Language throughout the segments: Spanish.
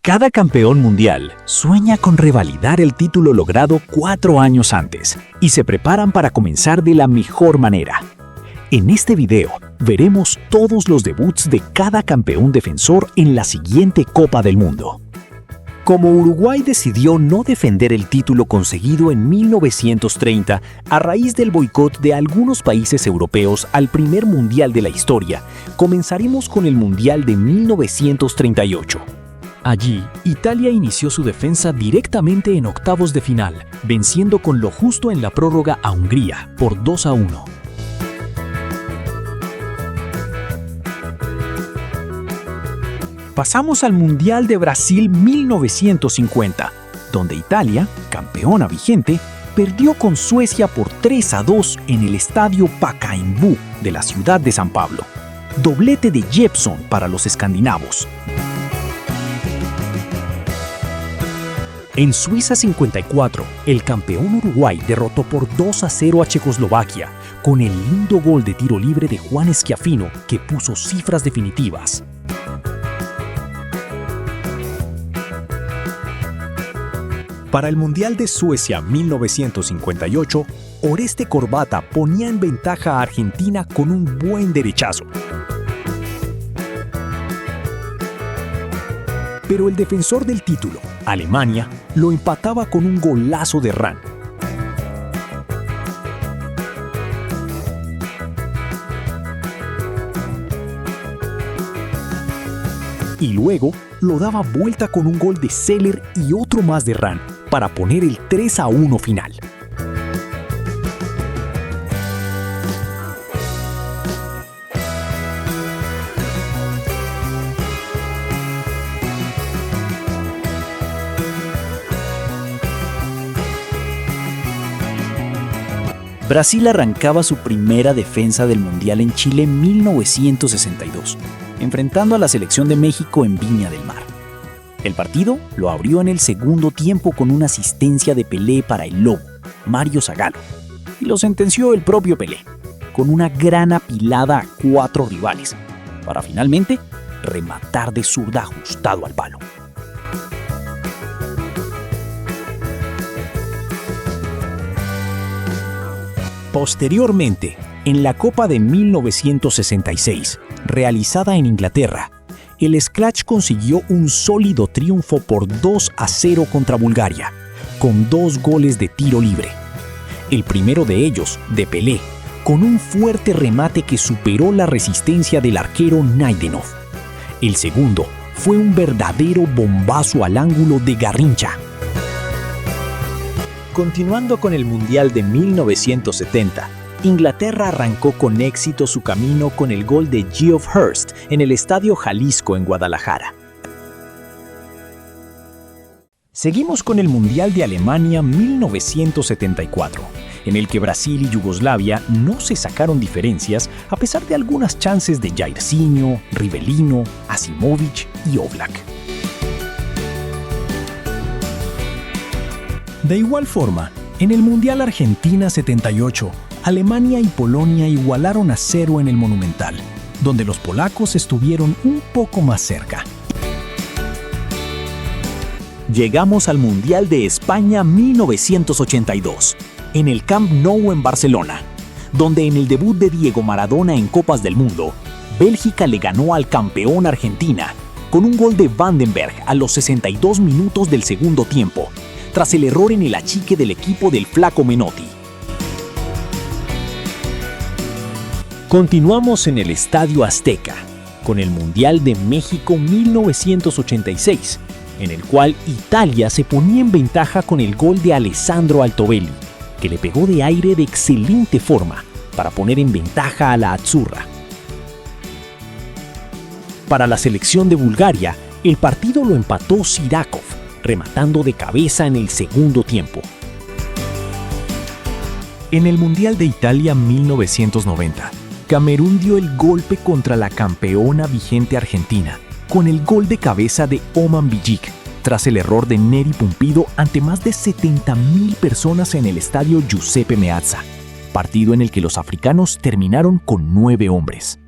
Cada campeón mundial sueña con revalidar el título logrado 4 años antes y se preparan para comenzar de la mejor manera. En este video veremos todos los debuts de cada campeón defensor en la siguiente Copa del Mundo. Como Uruguay decidió no defender el título conseguido en 1930 a raíz del boicot de algunos países europeos al primer mundial de la historia, comenzaremos con el Mundial de 1938. Allí, Italia inició su defensa directamente en octavos de final, venciendo con lo justo en la prórroga a Hungría por 2-1. Pasamos al Mundial de Brasil 1950, donde Italia, campeona vigente, perdió con Suecia por 3-2 en el estadio Pacaembu de la ciudad de San Pablo. Doblete de Jeppsson para los escandinavos. En Suiza 54, el campeón Uruguay derrotó por 2-0 a Checoslovaquia, con el lindo gol de tiro libre de Juan Schiaffino que puso cifras definitivas. Para el Mundial de Suecia 1958, Oreste Corbata ponía en ventaja a Argentina con un buen derechazo. Pero el defensor del título, Alemania, lo empataba con un golazo de Rahn. Y luego lo daba vuelta con un gol de Seller y otro más de Rahn para poner el 3-1 final. Brasil arrancaba su primera defensa del Mundial en Chile en 1962, enfrentando a la selección de México en Viña del Mar. El partido lo abrió en el segundo tiempo con una asistencia de Pelé para el Lobo, Mario Zagallo, y lo sentenció el propio Pelé, con una gran apilada a 4 rivales, para finalmente rematar de zurda ajustado al palo. Posteriormente, en la Copa de 1966, realizada en Inglaterra, el Scratch consiguió un sólido triunfo por 2-0 contra Bulgaria, con 2 goles de tiro libre. El primero de ellos, de Pelé, con un fuerte remate que superó la resistencia del arquero Najdenov. El segundo fue un verdadero bombazo al ángulo de Garrincha. Continuando con el Mundial de 1970, Inglaterra arrancó con éxito su camino con el gol de Geoff Hurst en el Estadio Jalisco en Guadalajara. Seguimos con el Mundial de Alemania 1974, en el que Brasil y Yugoslavia no se sacaron diferencias a pesar de algunas chances de Jairzinho, Rivellino, Asimovic y Oblak. De igual forma, en el Mundial Argentina 78, Alemania y Polonia igualaron a 0 en el Monumental, donde los polacos estuvieron un poco más cerca. Llegamos al Mundial de España 1982, en el Camp Nou en Barcelona, donde en el debut de Diego Maradona en Copas del Mundo, Bélgica le ganó al campeón Argentina con un gol de Vandenberg a los 62 minutos del segundo tiempo, tras el error en el achique del equipo del Flaco Menotti. Continuamos en el Estadio Azteca, con el Mundial de México 1986, en el cual Italia se ponía en ventaja con el gol de Alessandro Altobelli, que le pegó de aire de excelente forma para poner en ventaja a la Azzurra. Para la selección de Bulgaria, el partido lo empató Sirakov, rematando de cabeza en el segundo tiempo. En el Mundial de Italia 1990, Camerún dio el golpe contra la campeona vigente Argentina, con el gol de cabeza de Oman Bijik, tras el error de Neri Pumpido ante más de 70.000 personas en el estadio Giuseppe Meazza, partido en el que los africanos terminaron con 9 hombres.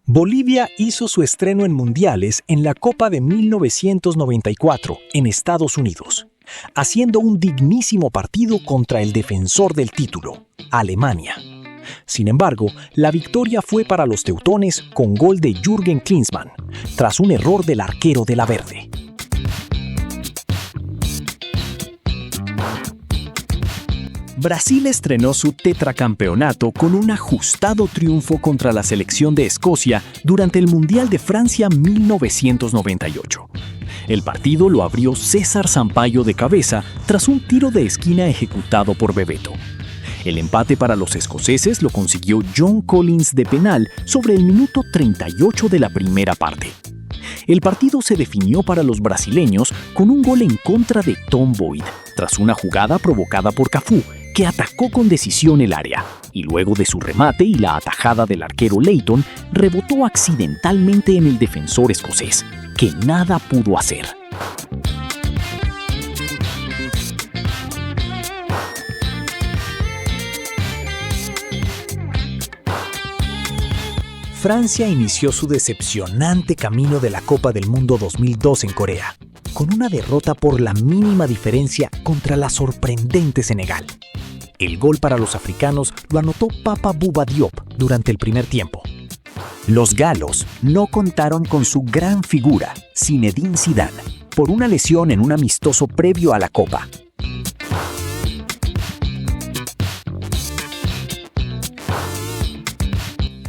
Bolivia hizo su estreno en mundiales en la Copa de 1994 en Estados Unidos, haciendo un dignísimo partido contra el defensor del título, Alemania. Sin embargo, la victoria fue para los teutones con gol de Jürgen Klinsmann, tras un error del arquero de la verde. Brasil estrenó su tetracampeonato con un ajustado triunfo contra la selección de Escocia durante el Mundial de Francia 1998. El partido lo abrió César Sampaio de cabeza tras un tiro de esquina ejecutado por Bebeto. El empate para los escoceses lo consiguió John Collins de penal sobre el minuto 38 de la primera parte. El partido se definió para los brasileños con un gol en contra de Tom Boyd, tras una jugada provocada por Cafú, que atacó con decisión el área, y luego de su remate y la atajada del arquero Leighton, rebotó accidentalmente en el defensor escocés, que nada pudo hacer. Francia inició su decepcionante camino de la Copa del Mundo 2002 en Corea, con una derrota por la mínima diferencia contra la sorprendente Senegal. El gol para los africanos lo anotó Papa Bouba Diop durante el primer tiempo. Los galos no contaron con su gran figura, Zinedine Zidane, por una lesión en un amistoso previo a la Copa.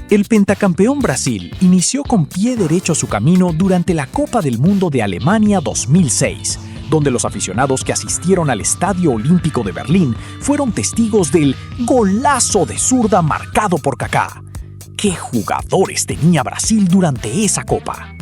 El pentacampeón Brasil inició con pie derecho su camino durante la Copa del Mundo de Alemania 2006, donde los aficionados que asistieron al Estadio Olímpico de Berlín fueron testigos del golazo de zurda marcado por Kaká. ¡Qué jugadores tenía Brasil durante esa Copa!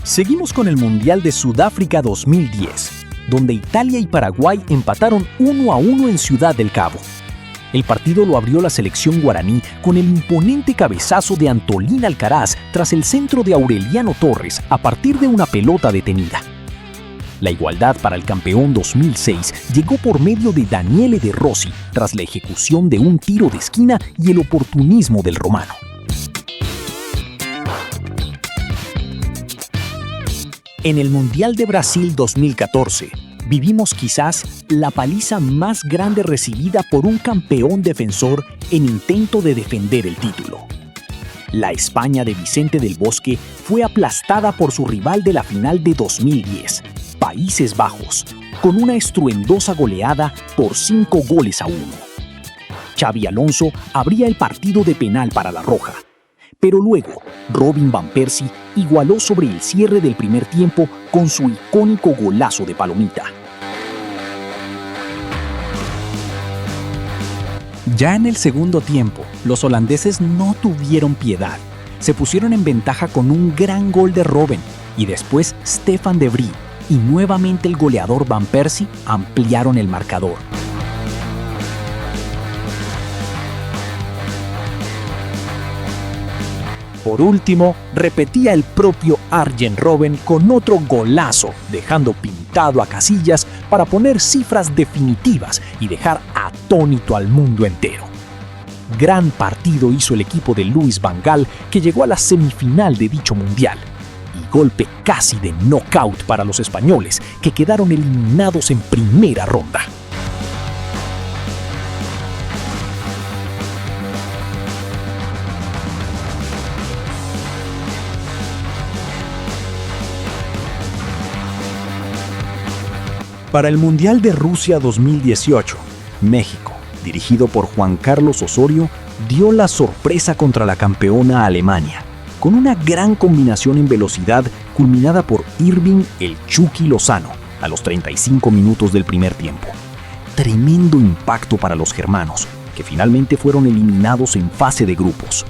Seguimos con el Mundial de Sudáfrica 2010, donde Italia y Paraguay empataron 1-1 en Ciudad del Cabo. El partido lo abrió la selección guaraní con el imponente cabezazo de Antolín Alcaraz tras el centro de Aureliano Torres a partir de una pelota detenida. La igualdad para el campeón 2006 llegó por medio de Daniele De Rossi tras la ejecución de un tiro de esquina y el oportunismo del romano. En el Mundial de Brasil 2014, vivimos quizás la paliza más grande recibida por un campeón defensor en intento de defender el título. La España de Vicente del Bosque fue aplastada por su rival de la final de 2010, Países Bajos, con una estruendosa goleada por 5-1. Xabi Alonso abría el partido de penal para la Roja, pero luego Robin van Persie igualó sobre el cierre del primer tiempo con su icónico golazo de palomita. Ya en el segundo tiempo, los holandeses no tuvieron piedad. Se pusieron en ventaja con un gran gol de Robben y después Stefan de Vrij y nuevamente el goleador Van Persie ampliaron el marcador. Por último, repetía el propio Arjen Robben con otro golazo, dejando pintado a Casillas para poner cifras definitivas y dejar atónito al mundo entero. Gran partido hizo el equipo de Louis van Gaal, que llegó a la semifinal de dicho mundial. Y golpe casi de knockout para los españoles, que quedaron eliminados en primera ronda. Para el Mundial de Rusia 2018, México, dirigido por Juan Carlos Osorio, dio la sorpresa contra la campeona Alemania, con una gran combinación en velocidad culminada por Irving el Chucky Lozano a los 35 minutos del primer tiempo. Tremendo impacto para los germanos, que finalmente fueron eliminados en fase de grupos.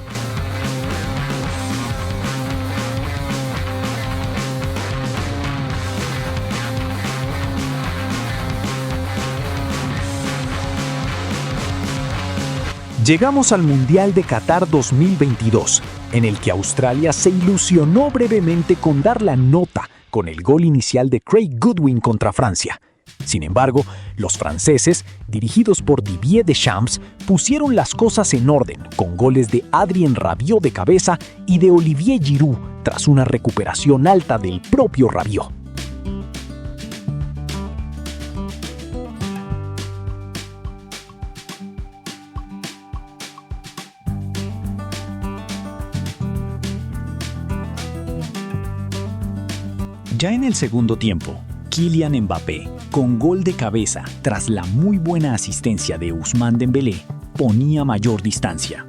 Llegamos al Mundial de Qatar 2022, en el que Australia se ilusionó brevemente con dar la nota con el gol inicial de Craig Goodwin contra Francia, Sin embargo, los franceses, dirigidos por Didier Deschamps, pusieron las cosas en orden con goles de Adrien Rabiot de cabeza y de Olivier Giroud tras una recuperación alta del propio Rabiot. Ya en el segundo tiempo, Kylian Mbappé, con gol de cabeza tras la muy buena asistencia de Ousmane Dembélé, ponía mayor distancia.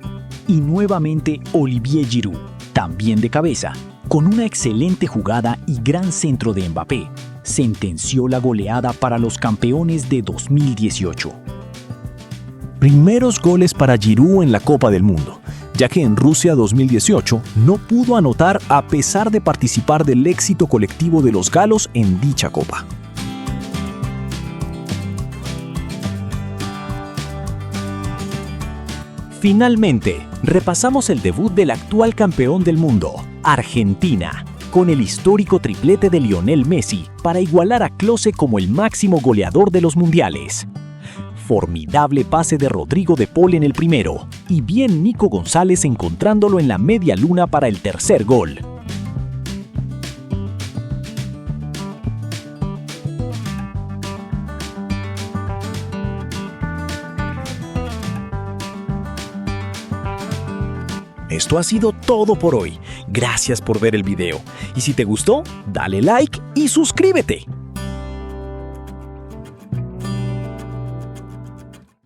Y nuevamente Olivier Giroud, también de cabeza, con una excelente jugada y gran centro de Mbappé, sentenció la goleada para los campeones de 2018. Primeros goles para Giroud en la Copa del Mundo, ya que en Rusia 2018 no pudo anotar a pesar de participar del éxito colectivo de los galos en dicha copa. Finalmente, repasamos el debut del actual campeón del mundo, Argentina, con el histórico triplete de Lionel Messi para igualar a Klose como el máximo goleador de los mundiales. Formidable pase de Rodrigo de Paul en el primero, y bien Nico González encontrándolo en la media luna para el tercer gol. Esto ha sido todo por hoy. Gracias por ver el video. Y si te gustó, dale like y suscríbete.